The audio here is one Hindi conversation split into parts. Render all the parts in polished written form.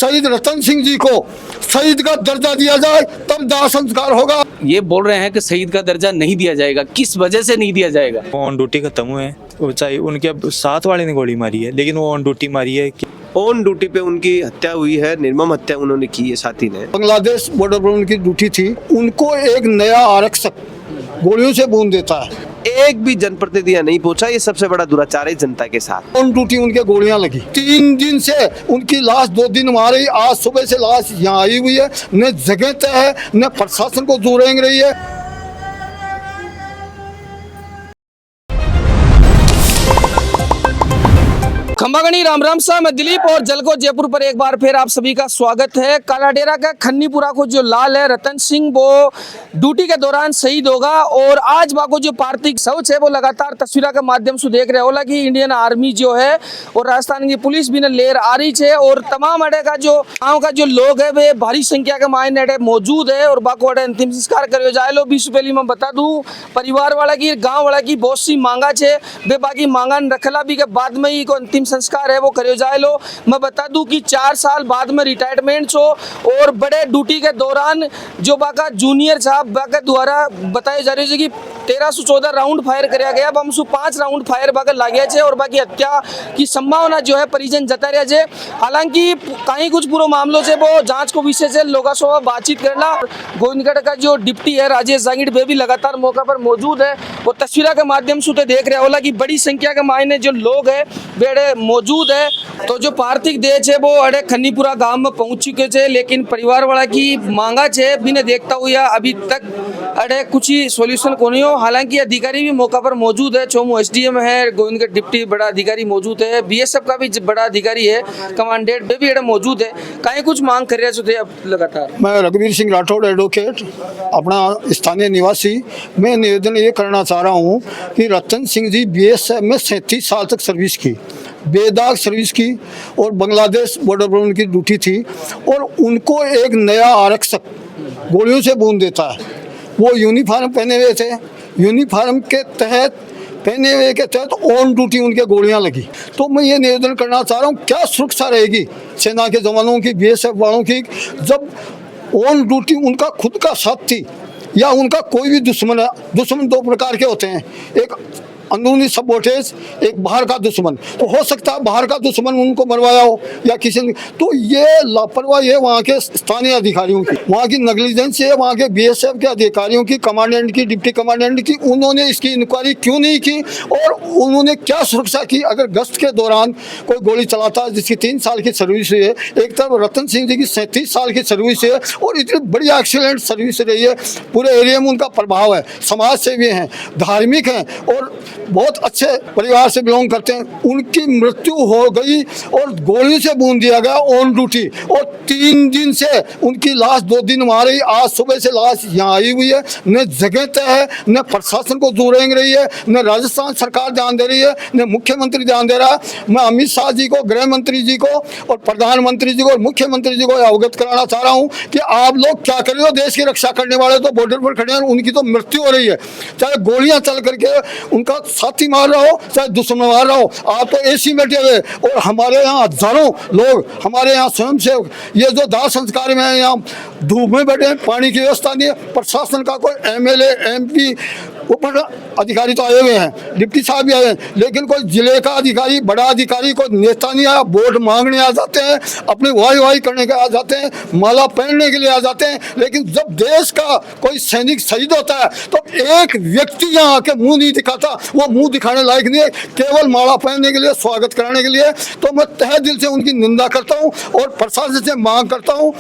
शहीद रतन सिंह जी को शहीद का दर्जा दिया जाए तब दाह संस्कार होगा। ये बोल रहे हैं कि शहीद का दर्जा नहीं दिया जाएगा, किस वजह से नहीं दिया जाएगा? वो ऑन ड्यूटी खत्म हुए हैं, वो चाहे उनके साथ वाले ने गोली मारी है, लेकिन वो ऑन ड्यूटी मारी है। ऑन ड्यूटी पे उनकी हत्या हुई है, निर्मम हत्या उन्होंने की है साथी ने। बांग्लादेश बॉर्डर पर उनकी ड्यूटी थी, उनको एक नया आरक्षक गोलियों से बूंद देता है। एक भी जनप्रतिनिधि नहीं पहुंचा, ये सबसे बड़ा दुराचार है जनता के साथ। ऑन ड्यूटी उनके गोलियां लगी, 3 दिन से उनकी लाश 2 दिन वहाँ रही, आज सुबह से लाश यहाँ आई हुई है। न जगह तय है, न प्रशासन को दूर रेंग रही है। खंबागणी राम राम सा, मैं दिलीप और जलको जयपुर पर एक बार फिर आप सभी का स्वागत है। कालाडेरा का खन्नीपुरा को जो लाल है रतन सिंह, वो ड्यूटी के दौरान शहीद होगा और आज बाको जो पार्थिव शौच है वो लगातार तस्वीरों के माध्यम से देख रहे होला कि इंडियन आर्मी जो है और राजस्थान की पुलिस भी ने लेर आ रही है और तमाम अड़े का जो गाँव का जो लोग है वे भारी संख्या के मायने अड़े मौजूद है और बाको अड़े अंतिम संस्कार करो जाए लो। बीस पहली मैं बता दूं, परिवार वाला की गाँव वाला की बहुत सी मांगा है, वे बाकी मांगा रखला भी के बाद में ही को अंतिम संस्कार है वो करो जाए लो। मैं बता दूं कि 4 साल बाद में रिटायरमेंट हो और बड़े ड्यूटी के दौरान जो बाका जूनियर साहब बाका द्वारा बताए जा रहे हैं कि 1314 राउंड फायर कराया गया, हम 5 राउंड फायर बाका लागे छे और बाकी हत्या की संभावना जो है परिजन जता रहे छे। हालांकि कहीं कुछ पूरा मामलों से वो जांच को विषय से लोगों से बातचीत करना। गोविंदगढ़ का जो डिप्टी है राजेश जांगिड़ वे भी लगातार मौका पर मौजूद है, वो तस्वीरों के माध्यम से देख रहे होला कि बड़ी संख्या के मायने जो लोग है वे मौजूद है। तो जो पार्थिव देह है वो अड़े खन्नीपुरा गांव में पहुंच चुके थे, लेकिन परिवार वाला की मांगा है बिना देखता हुआ अभी तक अड़े कुछ ही सोल्यूशन को नहीं हो। हालांकि अधिकारी भी मौका पर मौजूद है, चोमू एसडीएम है, गोविंदगढ़ डिप्टी बड़ा अधिकारी मौजूद है, बीएसएफ का भी बड़ा अधिकारी है, कमांडेंट वे भी अड़े मौजूद है। कहीं कुछ मांग कर रहे थे लगातार। मैं रघुवीर सिंह राठौड़ एडवोकेट, अपना स्थानीय निवासी, मैं निवेदन ये करना चाह रहा हूँ कि रतन सिंह जी बीएसएफ में 37 साल तक सर्विस की, बेदाग सर्विस की और बांग्लादेश बॉर्डर पर उनकी ड्यूटी थी और उनको एक नया आरक्षक गोलियों से बूंद देता है। वो यूनिफॉर्म पहने हुए थे, यूनिफॉर्म के तहत पहने हुए के तहत ऑन ड्यूटी उनके गोलियां लगी। तो मैं ये निवेदन करना चाह रहा हूँ, क्या सुरक्षा रहेगी सेना के जवानों की, बीएसएफ वालों की, जब ऑन ड्यूटी उनका खुद का साथी या उनका कोई भी दुश्मन है। दुश्मन 2 प्रकार के होते हैं, एक अंदरूनी सबोटेज, एक बाहर का दुश्मन। तो हो सकता है बाहर का दुश्मन उनको मरवाया हो या किसी ने, तो ये लापरवाही है वहाँ के स्थानीय अधिकारियों की, वहाँ की नेग्लिजेंस है, वहाँ के बीएसएफ के अधिकारियों की, कमांडेंट की, डिप्टी कमांडेंट की। उन्होंने इसकी इंक्वायरी क्यों नहीं की और उन्होंने क्या सुरक्षा की? अगर गश्त के दौरान कोई गोली चलाता है जिसकी 3 साल की सर्विस है, एक तरफ रतन सिंह जी की 37 साल की सर्विस है और इतनी बड़ी एक्सीलेंट सर्विस रही है, पूरे एरिया में उनका प्रभाव है, समाज सेवी हैं, धार्मिक हैं और बहुत अच्छे परिवार से बिलोंग करते हैं। उनकी मृत्यु हो गई और गोली से बूंद दिया गया ऑन ड्यूटी और 3 दिन से उनकी लाश 2 दिन वहाँ रही, आज सुबह से लाश यहाँ आई हुई है। न जगह तय है, न प्रशासन को दूर रेंग रही है, न राजस्थान सरकार ध्यान दे रही है, न मुख्यमंत्री ध्यान दे रहा है। मैं अमित शाह जी को, गृह मंत्री जी को और प्रधानमंत्री जी को और मुख्यमंत्री जी को अवगत कराना चाह रहा हूँ कि आप लोग क्या कर रहे हो। देश की रक्षा करने वाले तो बॉर्डर पर खड़े हैं, उनकी तो मृत्यु हो रही है, चाहे गोलियां चल करके उनका साथी मार रहा हो चाहे दुश्मन मार रहा हो। आप तो एसी में बैठे हुए और हमारे यहाँ हजारों लोग, हमारे यहाँ स्वयंसेवक ये जो दाह संस्कार में यहाँ धूप में बैठे हैं, पानी की व्यवस्था नहीं है। प्रशासन का कोई एमएलए एमपी ऊपर अधिकारी तो आए हुए हैं, डिप्टी साहब भी आए हैं, लेकिन कोई जिले का अधिकारी, बड़ा अधिकारी, कोई नेता नहीं आया। वोट मांगने आ जाते हैं, अपनी वाही करने के आ जाते हैं, माला पहनने के लिए आ जाते हैं, लेकिन जब देश का कोई सैनिक शहीद होता है तो एक व्यक्ति यहाँ आके मुंह नहीं दिखाता। वो मुंह दिखाने लायक नहीं है, केवल माला पहनने के लिए, स्वागत कराने के लिए। तो मैं तहे दिल से उनकी निंदा करता हूँ और प्रशासन से मांग करता हूँ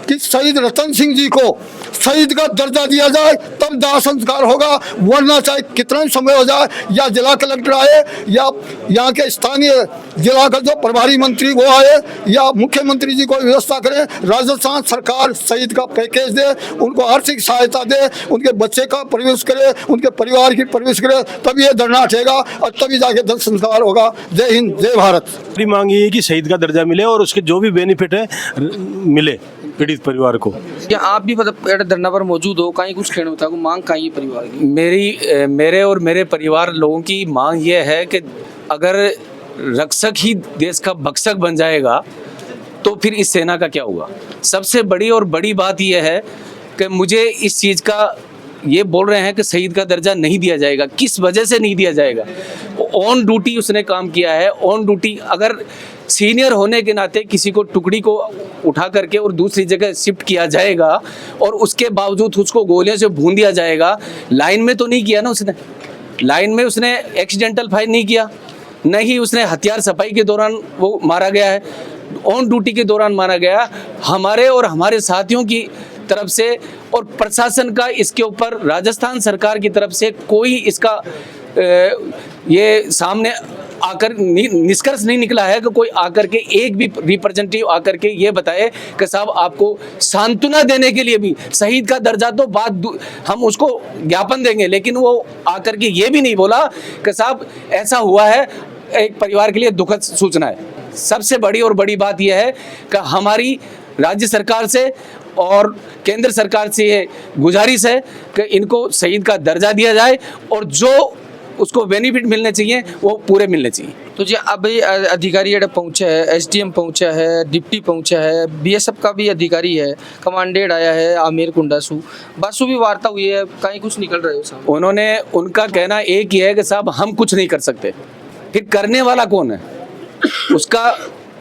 कि शहीद रतन सिंह जी को शहीद का दर्जा दिया जाए तब दाह संस्कार होगा, वरना चाहे कितना ही समय हो जाए, या जिला कलेक्टर आए या यहाँ के स्थानीय जिला का जो प्रभारी मंत्री वो आए या मुख्यमंत्री जी को व्यवस्था करें। राजस्थान सरकार शहीद का पैकेज दे, उनको आर्थिक सहायता दे, उनके बच्चे का परवरिश करे, उनके परिवार की परवरिश करे, तभी ये धरना हटेगा और तभी जाके दाह संस्कार होगा। जय हिंद, जय भारत। मेरी मांग ये है कि शहीद का दर्जा मिले और उसके जो भी बेनिफिट है मिले पीड़ित परिवार को। क्या आप भी धरना पर मौजूद हो, कहीं कुछ कहना होता है मांग कहीं परिवार की? मेरे और मेरे परिवार लोगों की मांग ये है कि अगर रक्षक ही देश का भक्षक बन जाएगा तो फिर इस सेना का क्या हुआ। सबसे बड़ी और बड़ी बात यह है कि मुझे इस चीज़ का, ये बोल रहे हैं कि शहीद का दर्जा नहीं दिया जाएगा, किस वजह से नहीं दिया जाएगा। ऑन ड्यूटी उसने काम किया है, ऑन ड्यूटी। अगर सीनियर होने के नाते किसी को, टुकड़ी को उठा करके और दूसरी जगह शिफ्ट किया जाएगा और उसके बावजूद उसको गोलियों से भून दिया जाएगा, लाइन में तो नहीं किया ना उसने, लाइन में उसने एक्सीडेंटल फायर नहीं किया, नहीं उसने हथियार सफाई के दौरान वो मारा गया है, ऑन ड्यूटी के दौरान मारा गया। हमारे और हमारे साथियों की तरफ से और प्रशासन का इसके ऊपर, राजस्थान सरकार की तरफ से कोई इसका ये सामने आकर निष्कर्ष नहीं निकला है कि कोई आकर के, एक भी रिप्रेजेंटेटिव आकर के ये बताए कि साहब आपको सांत्वना देने के लिए भी, शहीद का दर्जा तो बात हम उसको ज्ञापन देंगे, लेकिन वो आकर के ये भी नहीं बोला कि साहब ऐसा हुआ है, एक परिवार के लिए दुखद सूचना है। सबसे बड़ी और बड़ी बात यह है कि हमारी राज्य सरकार से और केंद्र सरकार से ये गुजारिश है कि इनको शहीद का दर्जा दिया जाए और जो उसको बेनिफिट मिलने चाहिए वो पूरे मिलने चाहिए। तो जी अभी अधिकारी यहाँ पहुंचा है, एसडीएम पहुंचा है, डिप्टी पहुंचा है, बीएसएफ का भी अधिकारी है, कमांडेंट आया है आमिर कुंडासू, बासु भी वार्ता हुई है, कहीं कुछ निकल रहे हो साहब? उन्होंने, उनका कहना एक ही है कि साहब हम कुछ नहीं कर सकते। फिर करने वाला कौन है? उसका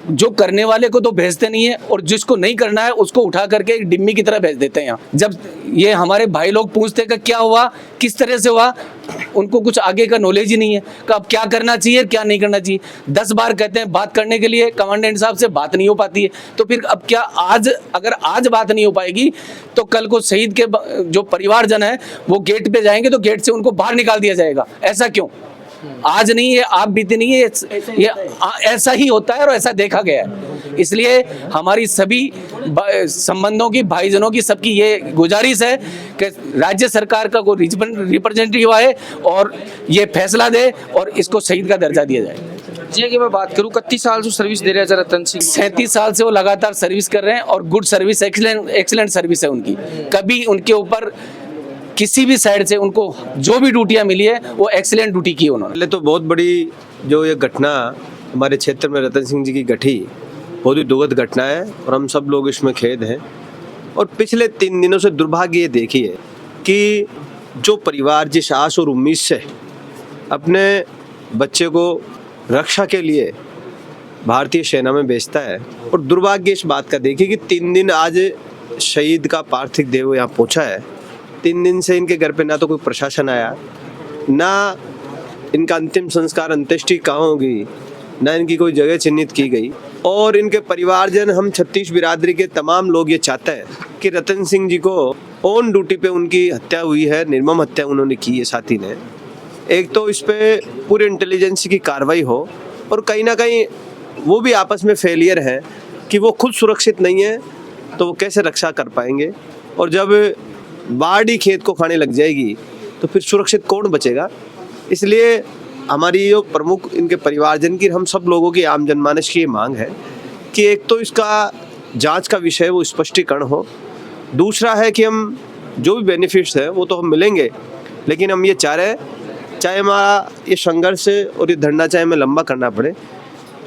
जो करने वाले को तो भेजते नहीं है और जिसको नहीं करना है उसको उठा करके एक डिम्मी की तरह भेज देते हैं यहाँ। जब ये हमारे भाई लोग पूछते कि क्या हुआ, किस तरह से हुआ, उनको कुछ आगे का नॉलेज ही नहीं है कि अब क्या करना चाहिए क्या नहीं करना चाहिए। 10 बार कहते हैं बात करने के लिए, कमांडेंट साहब से बात नहीं हो पाती है। तो फिर अब क्या, आज अगर आज बात नहीं हो पाएगी तो कल को शहीद के जो परिवारजन है वो गेट पे जाएंगे तो गेट से उनको बाहर निकाल दिया जाएगा। ऐसा क्यों? आज नहीं है, आप बीते नहीं है, ये ऐसा ही होता है और ऐसा देखा गया है। इसलिए हमारी सभी संबंधों की, भाईजनों की, सबकी ये गुजारिश है कि राज्य सरकार का कोई रिप्रेजेंटेटिव आए और ये फैसला दे और इसको शहीद का दर्जा दिया जाए। जी कि मैं बात करूं, 31 साल से सर्विस दे रहे हैं रतन सिंह, 37 साल से वो लगातार सर्विस कर रहे हैं और गुड सर्विस, एक्सीलेंट सर्विस है उनकी। कभी उनके ऊपर किसी भी साइड से उनको जो भी ड्यूटियां मिली है वो एक्सीलेंट ड्यूटी की उन्होंने। पहले तो बहुत बड़ी जो ये घटना हमारे क्षेत्र में रतन सिंह जी की घटी, बहुत ही दुखद घटना है और हम सब लोग इसमें खेद हैं। और पिछले 3 दिनों से दुर्भाग्य ये देखिए कि जो परिवार जिस आस और उम्मीद से अपने बच्चे को रक्षा के लिए भारतीय सेना में भेजता है, और दुर्भाग्य इस बात का देखिए कि 3 दिन आज शहीद का पार्थिव देह यहाँ पहुँचा है। 3 दिन से इनके घर पे ना तो कोई प्रशासन आया, ना इनका अंतिम संस्कार, अंत्येष्टि कहाँ होगी, ना इनकी कोई जगह चिन्हित की गई। और इनके परिवारजन, हम 36 बिरादरी के तमाम लोग ये चाहते हैं कि रतन सिंह जी को ऑन ड्यूटी पे उनकी हत्या हुई है, निर्मम हत्या उन्होंने की है साथी ने। एक तो इस पे पूरी इंटेलिजेंस की कार्रवाई हो और कहीं ना कहीं वो भी आपस में फेलियर है कि वो खुद सुरक्षित नहीं है तो वो कैसे रक्षा कर पाएंगे। और जब बाढ़ खेत को खाने लग जाएगी तो फिर सुरक्षित कौन बचेगा। इसलिए हमारी जो प्रमुख इनके परिवारजन की, हम सब लोगों की, आम जनमानस की ये मांग है कि एक तो इसका जांच का विषय वो स्पष्टीकरण हो, दूसरा है कि हम जो भी बेनिफिट्स है वो तो हम मिलेंगे, लेकिन हम ये चाह रहे हैं चाहे हमारा ये संघर्ष और ये धरना चाहे हमें लंबा करना पड़े,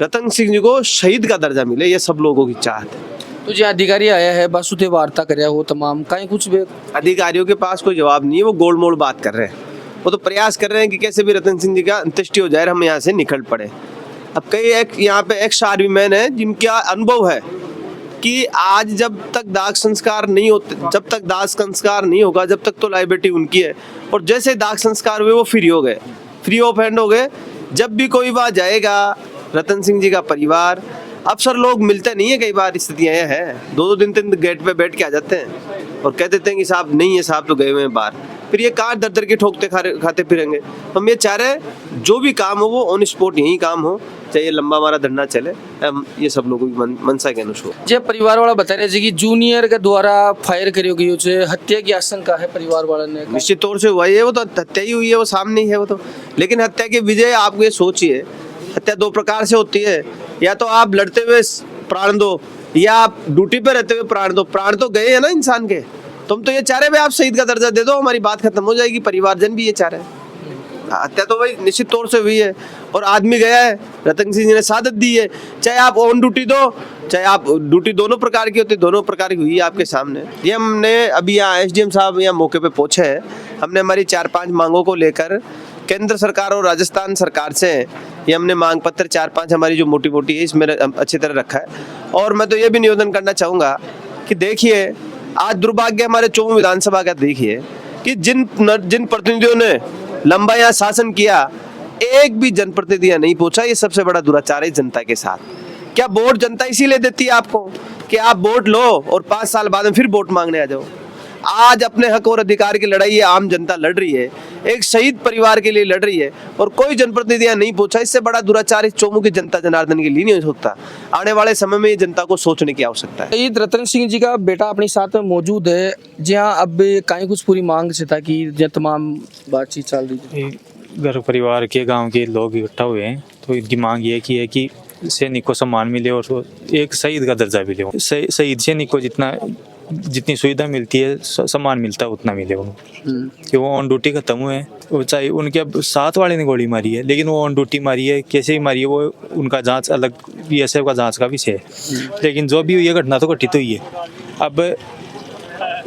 रतन सिंह जी को शहीद का दर्जा मिले, ये सब लोगों की चाहत है। तो जो अधिकारी आया है बासुते वार्ता कर हो तमाम, कहीं कुछ भी अधिकारियों के पास कोई जवाब नहीं है, वो गोल मोल बात कर रहे हैं। वो तो प्रयास कर रहे हैं कि कैसे भी रतन सिंह जी का अंत्येष्टि हो जाए, हम यहाँ से निकल पड़े। अब कई यहाँ पे एक्स आर्मी मैन है जिनका अनुभव है कि आज जब तक दाह संस्कार नहीं होते, जब तक दाह संस्कार नहीं होगा, जब तक तो लाइबिलिटी उनकी है। और जैसे दाह संस्कार हुए वो फ्री हो गए, फ्री ऑफ हैंड हो गए। जब भी कोई वहाँ जाएगा रतन सिंह जी का परिवार, अफसर लोग मिलते नहीं है, कई बार स्थितियाँ हैं 2-2 दिन 3 गेट पे बैठ के आ जाते हैं और कह देते हैं कि साहब नहीं है, साहब तो गए हुए हैं बाहर। फिर ये कार दर दर के ठोकते खाते फिरेंगे। हम ये चाह रहे हैं जो भी काम हो वो ऑन स्पॉट यही काम हो, चाहे लंबा हमारा धरना चले, हम ये सब लोगों की मनसा के अनुसार। जे परिवार वाला बता रहे थे कि जूनियर के द्वारा फायर करी गई है, हत्या की आशंका है परिवार वाला ने। निश्चित तौर से हुआ है, वो तो हत्या ही हुई है, वो सामने ही है वो तो। लेकिन हत्या के विजय आप ये सोचिए, हत्या 2 प्रकार से होती है, या तो आप लड़ते हुए प्राण दो या आप ड्यूटी पे रहते हुए प्राण दो। प्राण तो गए हैं ना इंसान के। तुम तो ये चाह रहे भाई आप शहीद का दर्जा दे दो, हमारी बात खत्म हो जाएगी। परिवारजन भी ये चाह रहे हैं। हत्या तो भाई निश्चित तौर से हुई है और आदमी गया है, रतन सिंह जी ने शहादत दी है। चाहे आप ऑन ड्यूटी दो चाहे आप ड्यूटी दोनों प्रकार की होती, दोनों प्रकार की हुई है आपके सामने। ये हमने अभी यहाँ एसडीएम साहब यहाँ मौके पे पहुंचे हैं, हमने हमारी 4-5 मांगों को लेकर केंद्र सरकार और राजस्थान सरकार से ये हमने मांग पत्र 4-5 हमारी जो मोटी मोटी है इसमें अच्छी तरह रखा है। और मैं तो ये भी निवेदन करना चाहूँगा कि देखिए आज दुर्भाग्य हमारे चौमुं विधानसभा का देखिए कि जिन प्रतिनिधियों ने लंबा यहाँ शासन किया, एक भी जनप्रतिनिधि यहाँ नहीं पहुंचा। ये सबसे बड़ा दुराचार है जनता के साथ। क्या वोट जनता इसीलिए देती है आपको कि आप वोट लो और 5 साल बाद में फिर वोट मांगने आ जाओ? आज अपने हक और अधिकार की लड़ाई है, आम जनता लड़ रही है, एक शहीद परिवार के लिए लड़ रही है और कोई जनप्रतिनिधि यहाँ नहीं पहुंचा। इससे बड़ा दुराचार इस चौमुं की जनता जनार्दन के लिए नहीं हो सकता। आने वाले समय में ये जनता को सोचने की आवश्यकता है। शहीद रतन सिंह जी का बेटा अपने साथ में मौजूद है, जहाँ अब कहीं कुछ पूरी मांग से था कि जहाँ तमाम बातचीत चल रही है। घर परिवार के गांव के लोग इकट्ठा हुए हैं, तो इनकी मांग ये की है कि सैनिक को सम्मान मिले और एक शहीद का दर्जा मिले। शहीद सैनिक को जितनी सुविधा मिलती है, सम्मान मिलता है, उतना मिले उनको। कि वो ऑन ड्यूटी खत्म हुए हैं, वो चाहे उनके अब साथ वाले ने गोली मारी है, लेकिन वो ऑन ड्यूटी मारी है, कैसे ही मारी है वो उनका जांच अलग, बीएसएफ का जांच का विषय है। लेकिन जो भी हुई है घटना तो घटित हुई है। अब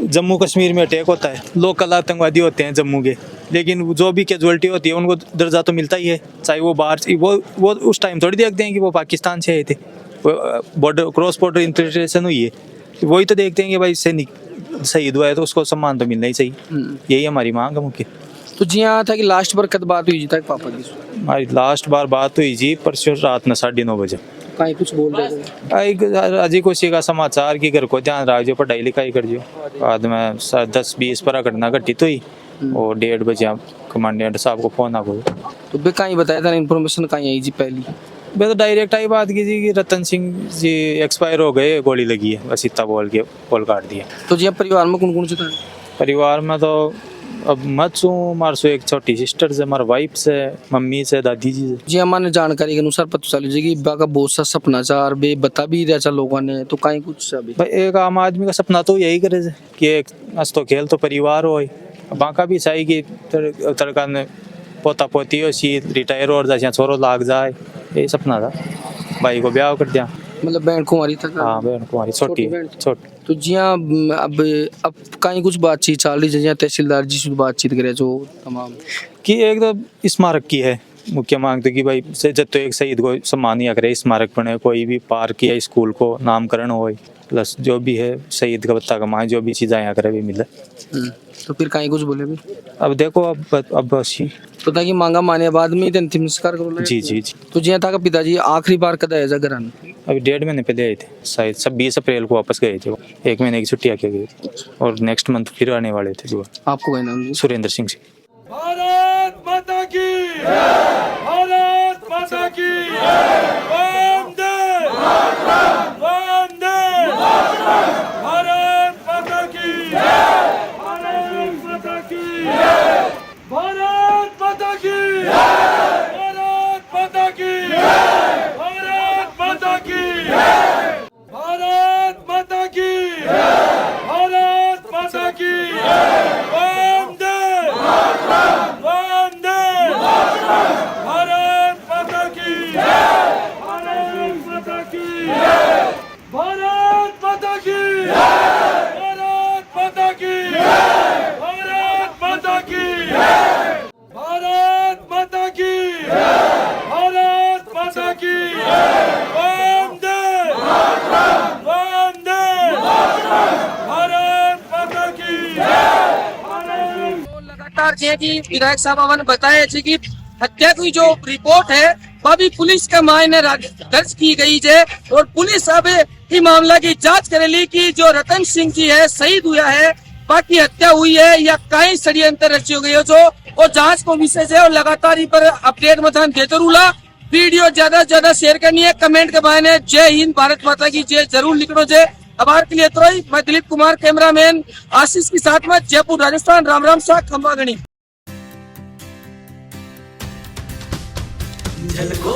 जम्मू कश्मीर में अटैक होता है, लोकल आतंकवादी होते हैं जम्मू के, लेकिन जो भी कैजुअलिटी होती है उनको दर्जा तो मिलता ही है। चाहे वो बाहर, वो उस टाइम थोड़ी देखते हैं कि वो पाकिस्तान से आए थे, बॉर्डर क्रॉस बॉर्डर इंटरप्रिटेशन हुई है, वही तो देखते हैं कि भाई सैनिक शहीद हुआ है तो उसको सम्मान तो मिलना ही चाहिए। यही हमारी मांग है मुख्य। तो जी हाँ था कि लास्ट बार कब बात हुई जी तक पापा जी? हमारी लास्ट बार बात हुई जी परसों रात में 9:30 बजे। कहीं कुछ बोल रहे थे अजी खुशी का समाचार कि घर को ध्यान रखो, पढ़ाई लिखाई कर जो। बाद में 10-20 पर घटना घटित हुई और 1:30 बजे आप कमांडेंट साहब को फोन आ गया। तो बे कहीं बताया था इन्फॉर्मेशन कहीं आई जी पहली? मैं तो डायरेक्ट आई बात की जी कि रतन सिंह जी एक्सपायर हो गए, गोली लगी है, बस इतना बोल के कॉल काट दिया। तो जी परिवार में कौन कौन से था? परिवार में तो अब मत हमारे से एक छोटी सिस्टर से, हमारे वाइफ से, मम्मी से, दादी जी से। जी हमारे जानकारी के अनुसार पता चल जी कि बा का बहुत सा सपना चार बे बता भी रहा लोगों ने, तो कहीं कुछ अभी भाई एक आम आदमी का सपना तो यही करे कि एक हंसतो खेल तो परिवार हो, बाका भी चाहिए कि तड़का ने पोता पोती हो सी रिटायर और जा छोरो लाग जाए, यही सपना था। भाई को ब्याह कर दिया। मतलब बहन कुमारी था? हाँ बहन कुमारी छोटी। तो जी हाँ अब कहीं कुछ बातचीत चल रही है, तहसीलदार जी से बातचीत करे जो तमाम कि एक तो स्मारक की है मुख्य मांग, तो कि भाई जब तो एक शहीद को सम्मान या करे, स्मारक बने, कोई भी पार्क या स्कूल को नामकरण हो, प्लस जो भी है शहीद का बत्ता कमाए, जो भी चीज़ें यहाँ करे भी मिले। तो फिर कहीं कुछ बोले भी? अब देखो अब बस तो ताकि मांगा माने बाद में अंतिम संस्कार करो। जी जी जी। तो जी था पिताजी आखिरी बार कदा है घर आने? अभी 1.5 महीने पहले आए थे, शायद 26 अप्रैल को वापस गए थे। 1 महीने की छुट्टियाँ के गए और नेक्स्ट मंथ फिर आने वाले थे। जो आपको क्या नाम? सुरेंद्र सिंह जी। भारत माता की, भारत माता की, वंदे वंदे, भारत माता की, भारत माता की, भारत माता की, भारत माता की, भारत माता की, भारत माता की, भारत माता की, वंदे वंदे, भारत माता की, भारत माता की, भारत माता की, भारत माता की, भारत माता की, भारत माता की, भारत माता की, वंदे वंदे, भारत माता की, लगातार जे की विधायक साहब ने बताया कि हत्या की जो रिपोर्ट है वह भी पुलिस के मायने दर्ज की गई है और पुलिस अब इस मामला की जांच करेगी कि जो रतन सिंह जी है शहीद हुआ है, बाकी हत्या हुई है या कहीं षड्यंत्र रची गई है जो, और जांच को विषय है और लगातार इस पर अपडेट मतलब देते रूला। वीडियो ज्यादा से ज्यादा शेयर करनी है, कमेंट के बारे जय हिंद भारत माता की जय जरूर लिखो जय। आभार के लिए तो मैं दिलीप कुमार, कैमरामैन आशीष के साथ में जयपुर राजस्थान। राम राम सा खंबा गणी। झलको